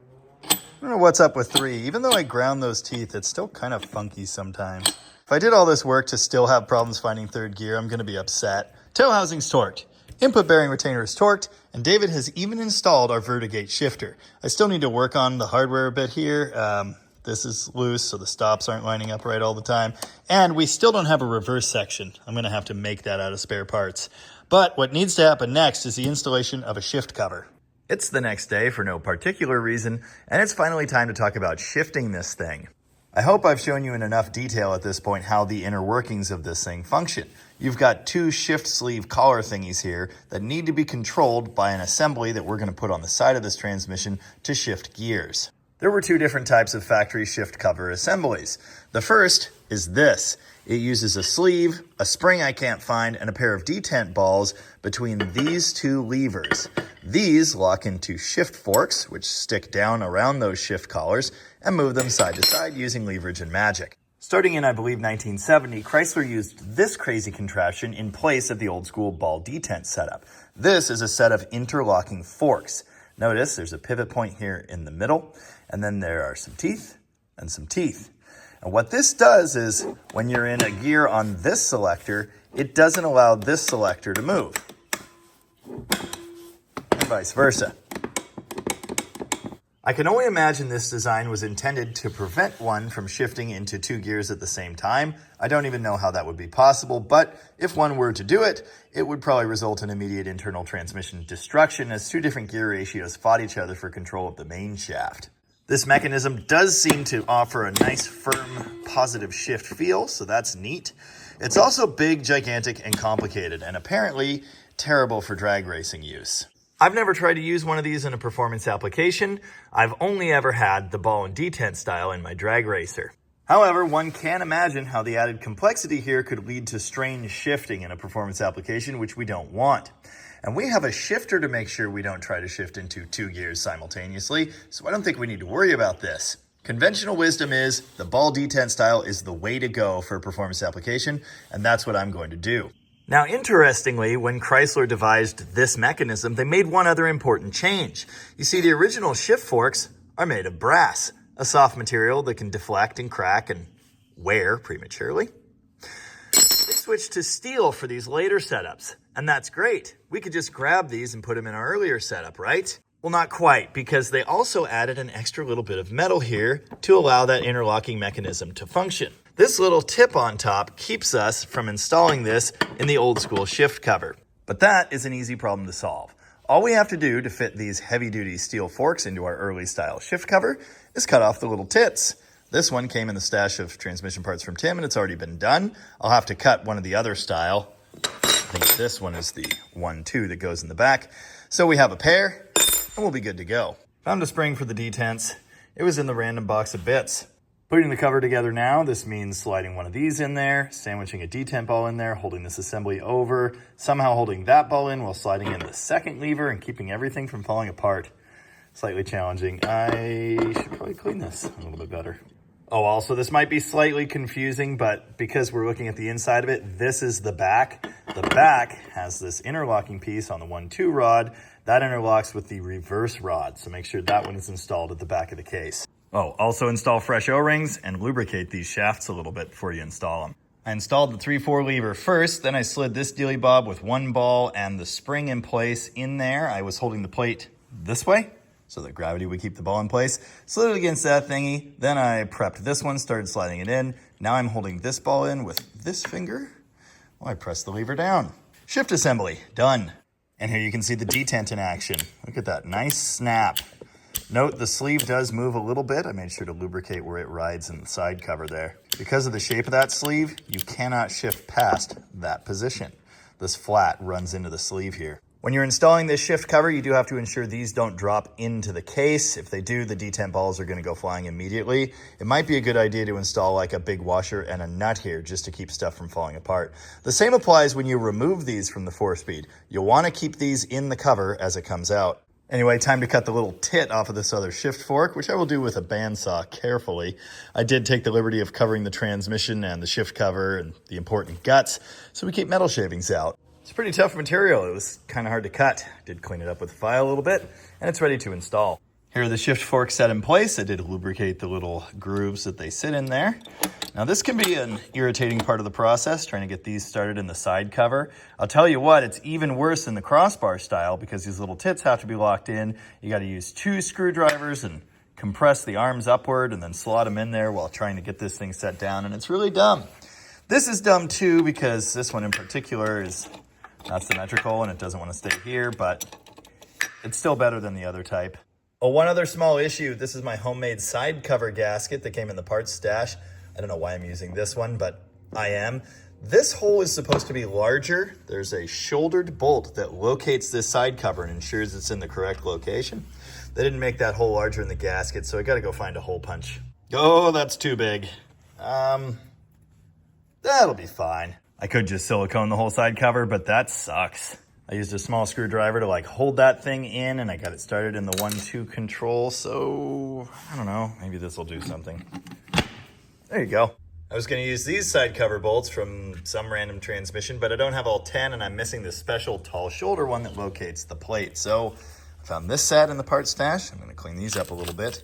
I don't know what's up with 3. Even though I ground those teeth, it's still kind of funky sometimes. If I did all this work to still have problems finding 3rd gear, I'm going to be upset. Tail housing's torqued. Input bearing retainer is torqued, and David has even installed our Vertigate shifter. I still need to work on the hardware a bit here. This is loose, so the stops aren't lining up right all the time. And we still don't have a reverse section. I'm going to have to make that out of spare parts. But what needs to happen next is the installation of a shift cover. It's the next day for no particular reason, and it's finally time to talk about shifting this thing. I hope I've shown you in enough detail at this point how the inner workings of this thing function. You've got two shift sleeve collar thingies here that need to be controlled by an assembly that we're going to put on the side of this transmission to shift gears. There were two different types of factory shift cover assemblies. The first is this. It uses a sleeve, a spring I can't find, and a pair of detent balls between these two levers. These lock into shift forks, which stick down around those shift collars, and move them side to side using leverage and magic. Starting in, I believe, 1970, Chrysler used this crazy contraption in place of the old school ball detent setup. This is a set of interlocking forks. Notice there's a pivot point here in the middle, and then there are some teeth and some teeth. And what this does is, when you're in a gear on this selector, it doesn't allow this selector to move, and vice versa. I can only imagine this design was intended to prevent one from shifting into two gears at the same time. I don't even know how that would be possible, but if one were to do it, it would probably result in immediate internal transmission destruction as two different gear ratios fought each other for control of the main shaft. This mechanism does seem to offer a nice, firm, positive shift feel, so that's neat. It's also big, gigantic, and complicated, and apparently terrible for drag racing use. I've never tried to use one of these in a performance application. I've only ever had the ball and detent style in my drag racer. However, one can imagine how the added complexity here could lead to strange shifting in a performance application, which we don't want. And we have a shifter to make sure we don't try to shift into two gears simultaneously, so I don't think we need to worry about this. Conventional wisdom is the ball detent style is the way to go for a performance application, and that's what I'm going to do. Now, interestingly, when Chrysler devised this mechanism, they made one other important change. You see, the original shift forks are made of brass, a soft material that can deflect and crack and wear prematurely. They switched to steel for these later setups, and that's great. We could just grab these and put them in our earlier setup, right? Well, not quite, because they also added an extra little bit of metal here to allow that interlocking mechanism to function. This little tip on top keeps us from installing this in the old school shift cover. But that is an easy problem to solve. All we have to do to fit these heavy-duty steel forks into our early style shift cover is cut off the little tits. This one came in the stash of transmission parts from Tim, and it's already been done. I'll have to cut one of the other style. I think this one is the 1-2 that goes in the back. So we have a pair, and we'll be good to go. Found a spring for the detents. It was in the random box of bits. Putting the cover together now, this means sliding one of these in there, sandwiching a detent ball in there, holding this assembly over, somehow holding that ball in while sliding in the second lever and keeping everything from falling apart. Slightly challenging. I should probably clean this a little bit better. Oh, also, this might be slightly confusing, but because we're looking at the inside of it, this is the back. The back has this interlocking piece on the 1-2 rod. That interlocks with the reverse rod, so make sure that one is installed at the back of the case. Oh, also install fresh O-rings and lubricate these shafts a little bit before you install them. I installed the 3/4 lever first, then I slid this dealy bob with one ball and the spring in place in there. I was holding the plate this way so that gravity would keep the ball in place. Slid it against that thingy, then I prepped this one, started sliding it in. Now I'm holding this ball in with this finger. Well, I pressed the lever down. Shift assembly, done. And here you can see the detent in action. Look at that, nice snap. Note the sleeve does move a little bit. I made sure to lubricate where it rides in the side cover there. Because of the shape of that sleeve, you cannot shift past that position. This flat runs into the sleeve here. When you're installing this shift cover, you do have to ensure these don't drop into the case. If they do, the detent balls are going to go flying immediately. It might be a good idea to install like a big washer and a nut here just to keep stuff from falling apart. The same applies when you remove these from the 4-speed. You'll want to keep these in the cover as it comes out. Anyway, time to cut the little tit off of this other shift fork, which I will do with a bandsaw carefully. I did take the liberty of covering the transmission and the shift cover and the important guts, so we keep metal shavings out. It's pretty tough material. It was kind of hard to cut. Did clean it up with a file a little bit, and it's ready to install. Here are the shift forks set in place. I did lubricate the little grooves that they sit in there. Now this can be an irritating part of the process, trying to get these started in the side cover. I'll tell you what, it's even worse in the crossbar style because these little tits have to be locked in. You got to use 2 screwdrivers and compress the arms upward and then slot them in there while trying to get this thing set down, and it's really dumb. This is dumb too because this one in particular is not symmetrical and it doesn't want to stay here, but it's still better than the other type. Oh, one other small issue. This is my homemade side cover gasket that came in the parts stash. I don't know why I'm using this one, but I am. This hole is supposed to be larger. There's a shouldered bolt that locates this side cover and ensures it's in the correct location. They didn't make that hole larger in the gasket, so I gotta go find a hole punch. Oh, that's too big. That'll be fine. I could just silicone the whole side cover, but that sucks. I used a small screwdriver to like hold that thing in, and I got it started in the 1-2 control, so I don't know, maybe this will do something. There you go. I was gonna use these side cover bolts from some random transmission, but I don't have all 10, and I'm missing this special tall shoulder one that locates the plate. So I found this set in the parts stash. I'm gonna clean these up a little bit.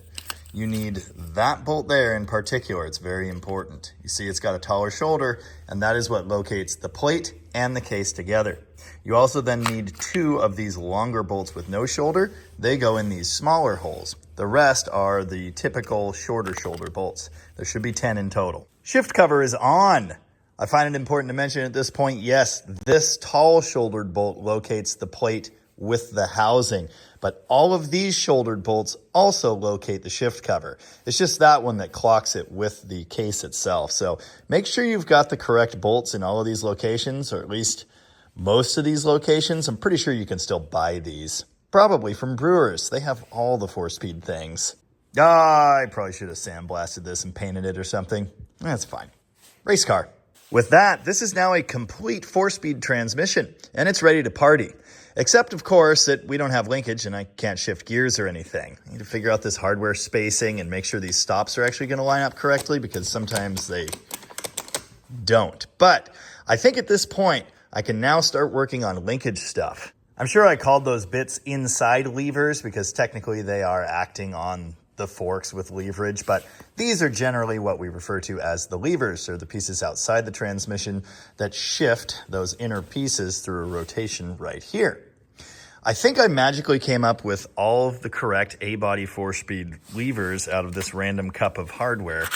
You need that bolt there in particular. It's very important. You see it's got a taller shoulder, and that is what locates the plate and the case together. You also then need 2 of these longer bolts with no shoulder. They go in these smaller holes. The rest are the typical shorter shoulder bolts. There should be 10 in total. Shift cover is on. I find it important to mention at this point, yes, this tall shouldered bolt locates the plate with the housing, but all of these shouldered bolts also locate the shift cover. It's just that one that clocks it with the case itself. So make sure you've got the correct bolts in all of these locations, or at least most of these locations. I'm pretty sure you can still buy these, probably from Brewers. They have all the 4-speed things. I probably should have sandblasted this and painted it or something. That's fine. Race car. With that, this is now a complete 4-speed transmission, and it's ready to party. Except, of course, that we don't have linkage and I can't shift gears or anything. I need to figure out this hardware spacing and make sure these stops are actually going to line up correctly, because sometimes they don't. But I think at this point, I can now start working on linkage stuff. I'm sure I called those bits inside levers because technically they are acting on the forks with leverage, but these are generally what we refer to as the levers, or the pieces outside the transmission that shift those inner pieces through a rotation right here. I think I magically came up with all of the correct A-body 4-speed levers out of this random cup of hardware.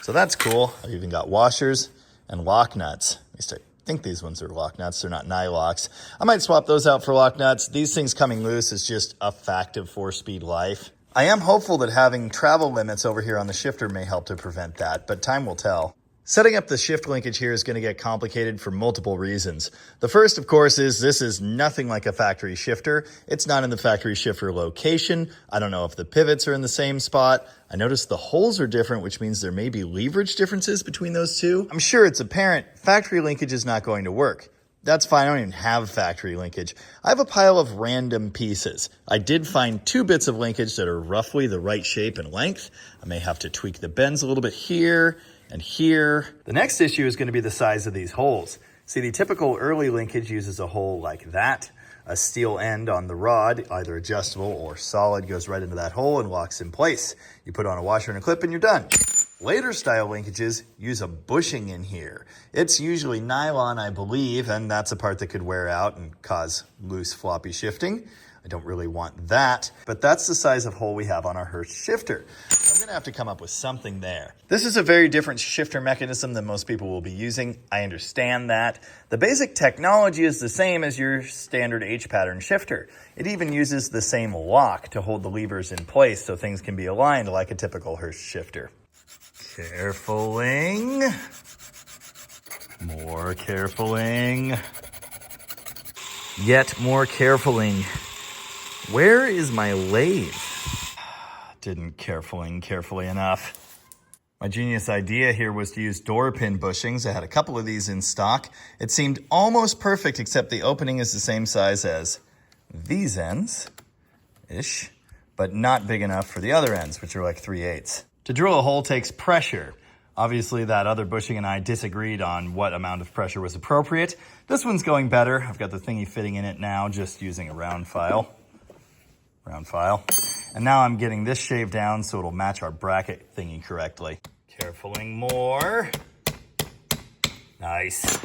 So that's cool. I've even got washers and lock nuts. At least I think these ones are lock nuts. They're not nylocks. I might swap those out for lock nuts. These things coming loose is just a fact of 4-speed life. I am hopeful that having travel limits over here on the shifter may help to prevent that, but time will tell. Setting up the shift linkage here is going to get complicated for multiple reasons. The first, of course, is this is nothing like a factory shifter. It's not in the factory shifter location. I don't know if the pivots are in the same spot. I noticed the holes are different, which means there may be leverage differences between those two. I'm sure it's apparent factory linkage is not going to work. That's fine. I don't even have factory linkage. I have a pile of random pieces. I did find 2 bits of linkage that are roughly the right shape and length. I may have to tweak the bends a little bit here and here. The next issue is going to be the size of these holes. See, the typical early linkage uses a hole like that. A steel end on the rod, either adjustable or solid, goes right into that hole and locks in place. You put on a washer and a clip and you're done. Later style linkages use a bushing in here. It's usually nylon, I believe, and that's a part that could wear out and cause loose floppy shifting. I don't really want that, but that's the size of hole we have on our Hurst shifter. So I'm gonna have to come up with something there. This is a very different shifter mechanism than most people will be using. I understand that. The basic technology is the same as your standard H-pattern shifter. It even uses the same lock to hold the levers in place so things can be aligned like a typical Hurst shifter. Carefuling. More carefuling. Yet more carefuling. Where is my lathe? Didn't carefuling carefully enough. My genius idea here was to use door pin bushings. I had a couple of these in stock. It seemed almost perfect, except the opening is the same size as these ends-ish, but not big enough for the other ends, which are like 3/8. To drill a hole takes pressure. Obviously, that other bushing and I disagreed on what amount of pressure was appropriate. This one's going better. I've got the thingy fitting in it now, just using a round file. And now I'm getting this shaved down so it'll match our bracket thingy correctly. Carefuling more. Nice.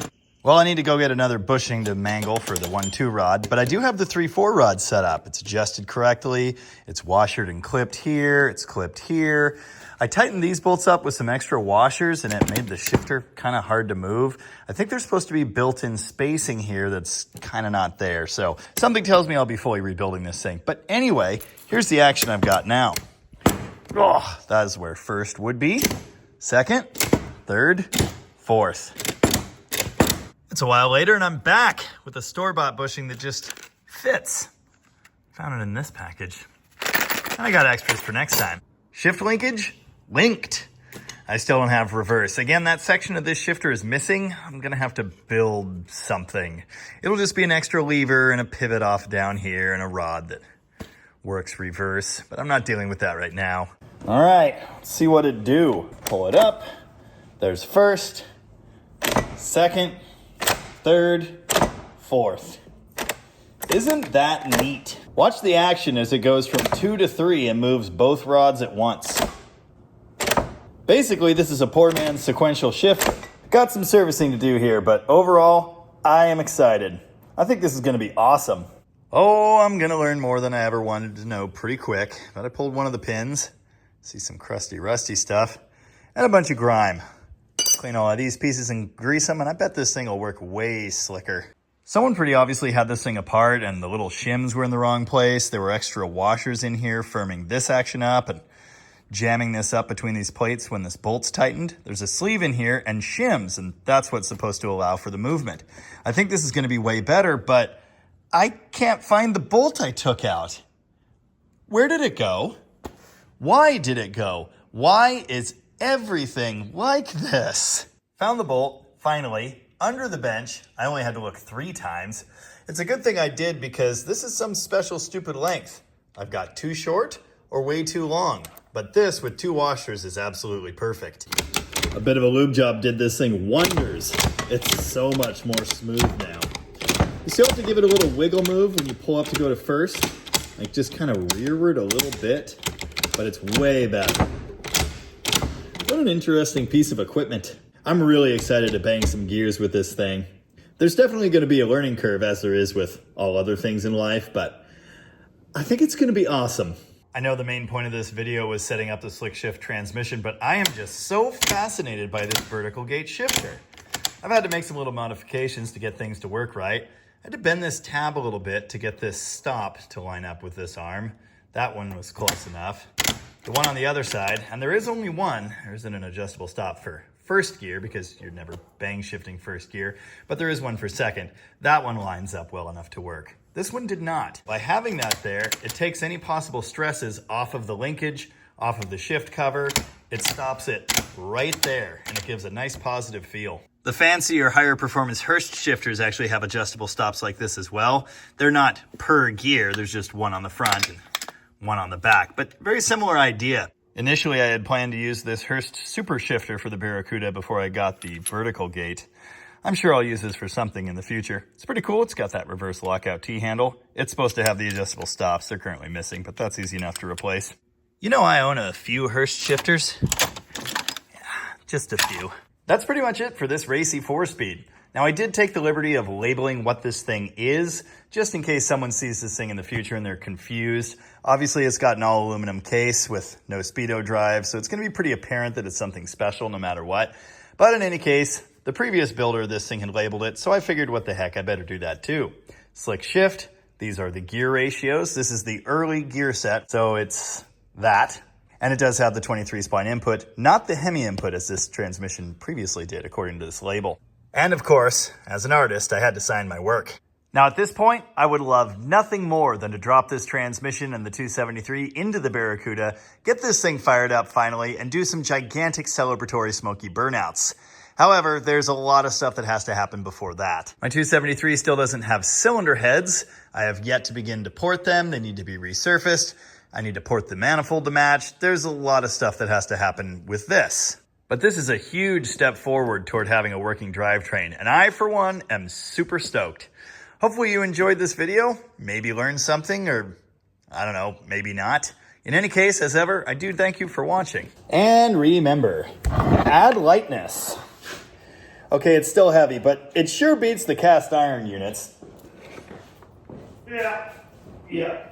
Well, I need to go get another bushing to mangle for the 1-2 rod, but I do have the 3-4 rod set up. It's adjusted correctly. It's washered and clipped here. It's clipped here. I tightened these bolts up with some extra washers, and it made the shifter kind of hard to move. I think there's supposed to be built-in spacing here that's kind of not there. So something tells me I'll be fully rebuilding this thing. But anyway, here's the action I've got now. Oh, that is where first would be. Second, third, fourth. It's a while later and I'm back with a store-bought bushing that just fits. Found it in this package. And I got extras for next time. Shift linkage, linked. I still don't have reverse. Again, that section of this shifter is missing. I'm gonna have to build something. It'll just be an extra lever and a pivot off down here and a rod that works reverse, but I'm not dealing with that right now. All right, let's see what it do. Pull it up. There's first, second, third, fourth. Isn't that neat? Watch the action as it goes from 2 to 3 and moves both rods at once. Basically, this is a poor man's sequential shifter. Got some servicing to do here, but overall, I am excited. I think this is gonna be awesome. Oh, I'm gonna learn more than I ever wanted to know pretty quick, but I pulled one of the pins. See some crusty, rusty stuff, and a bunch of grime. Clean all of these pieces and grease them, and I bet this thing will work way slicker. Someone pretty obviously had this thing apart, and the little shims were in the wrong place. There were extra washers in here firming this action up and jamming this up between these plates when this bolt's tightened. There's a sleeve in here and shims, and that's what's supposed to allow for the movement. I think this is going to be way better, but I can't find the bolt I took out. Where did it go? Why did it go? Why is everything like this? Found the bolt, finally, under the bench. I only had to look 3 times. It's a good thing I did because this is some special stupid length. I've got too short or way too long, but this with 2 washers is absolutely perfect. A bit of a lube job did this thing wonders. It's so much more smooth now. You still have to give it a little wiggle move when you pull up to go to first, like just kind of rearward a little bit, but it's way better. What an interesting piece of equipment. I'm really excited to bang some gears with this thing. There's definitely going to be a learning curve as there is with all other things in life, but I think it's going to be awesome. I know the main point of this video was setting up the slick shift transmission, but I am just so fascinated by this vertical gate shifter. I've had to make some little modifications to get things to work right. I had to bend this tab a little bit to get this stop to line up with this arm. That one was close enough. The one on the other side, and there is only one, there isn't an adjustable stop for first gear because you're never bang shifting first gear, but there is one for second. That one lines up well enough to work. This one did not. By having that there, it takes any possible stresses off of the linkage, off of the shift cover. It stops it right there, and it gives a nice positive feel. The fancy or higher performance Hurst shifters actually have adjustable stops like this as well. They're not per gear, there's just one on the front and one on the back, but very similar idea. Initially, I had planned to use this Hurst Super Shifter for the Barracuda before I got the vertical gate. I'm sure I'll use this for something in the future. It's pretty cool. It's got that reverse lockout T-handle. It's supposed to have the adjustable stops. They're currently missing, but that's easy enough to replace. You know, I own a few Hurst shifters. Yeah, just a few. That's pretty much it for this racy 4-speed. Now, I did take the liberty of labeling what this thing is, just in case someone sees this thing in the future and they're confused. Obviously, it's got an all-aluminum case with no speedo drive, so it's going to be pretty apparent that it's something special no matter what. But in any case, the previous builder of this thing had labeled it, so I figured, what the heck, I better do that too. Slick shift, these are the gear ratios. This is the early gear set, so it's that. And it does have the 23-spline input, not the Hemi input as this transmission previously did, according to this label. And of course, as an artist, I had to sign my work. Now at this point, I would love nothing more than to drop this transmission and the 273 into the Barracuda, get this thing fired up finally, and do some gigantic celebratory smoky burnouts. However, there's a lot of stuff that has to happen before that. My 273 still doesn't have cylinder heads. I have yet to begin to port them. They need to be resurfaced. I need to port the manifold to match. There's a lot of stuff that has to happen with this. But this is a huge step forward toward having a working drivetrain, and I, for one, am super stoked. Hopefully you enjoyed this video, maybe learned something, or I don't know, maybe not. In any case, as ever, I do thank you for watching. And remember, add lightness. Okay, it's still heavy, but it sure beats the cast iron units. Yeah.